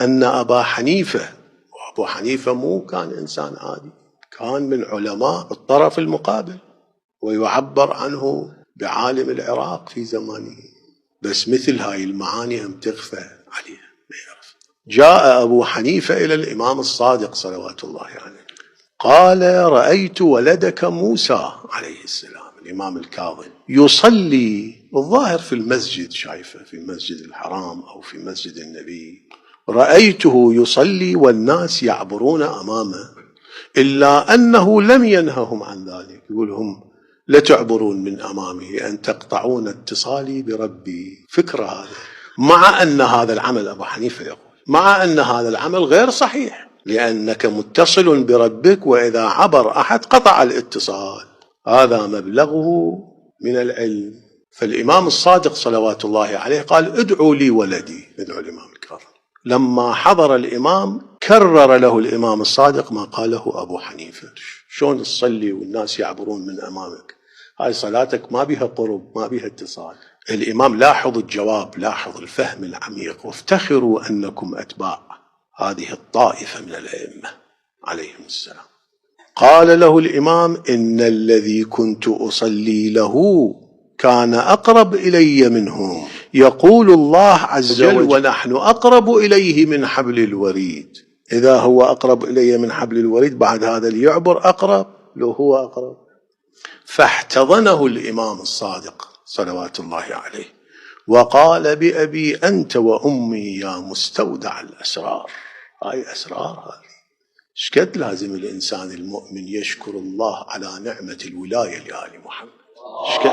أن أبا حنيفة، وأبو حنيفة مو كان إنسان عادي، كان من علماء الطرف المقابل، ويعبر عنه بعالم العراق في زمانه، بس مثل هاي المعاني هم تخفى عليه ما يعرف. جاء أبو حنيفة إلى الإمام الصادق صلوات الله عليه، قال: رأيت ولدك موسى عليه السلام، الإمام الكاظم، يصلي الظاهر في المسجد، شايفه في المسجد الحرام أو في مسجد النبي، رأيته يصلي والناس يعبرون أمامه، إلا أنه لم ينههم عن ذلك. يقول هم لا تعبرون من أمامه لأن تقطعون اتصالي بربي. فكرة هذا، مع أن هذا العمل أبو حنيفة يقول مع أن هذا العمل غير صحيح، لأنك متصل بربك، وإذا عبر أحد قطع الاتصال، هذا مبلغه من العلم. فالإمام الصادق صلوات الله عليه قال: ادعوا لي ولدي، ادعوا الإمام الكاظم. لما حضر الإمام كرر له الإمام الصادق ما قاله أبو حنيفة: شلون تصلي والناس يعبرون من أمامك؟ هاي صلاتك ما بها قرب، ما بها اتصال. الإمام لاحظ الجواب، لاحظ الفهم العميق، وافتخروا أنكم أتباع هذه الطائفة من الأئمة عليهم السلام. قال له الإمام: إن الذي كنت أصلي له كان أقرب إلي منه، يقول الله عز وجل: ونحن أقرب إليه من حبل الوريد. إذا هو أقرب إلي من حبل الوريد، بعد هذا اللي يعبر أقرب لو هو أقرب. فاحتضنه الإمام الصادق صلوات الله عليه وقال: بأبي أنت وأمي يا مستودع الأسرار. هاي أسرار، هذه شكد لازم الإنسان المؤمن يشكر الله على نعمة الولاية لآل محمد. شكد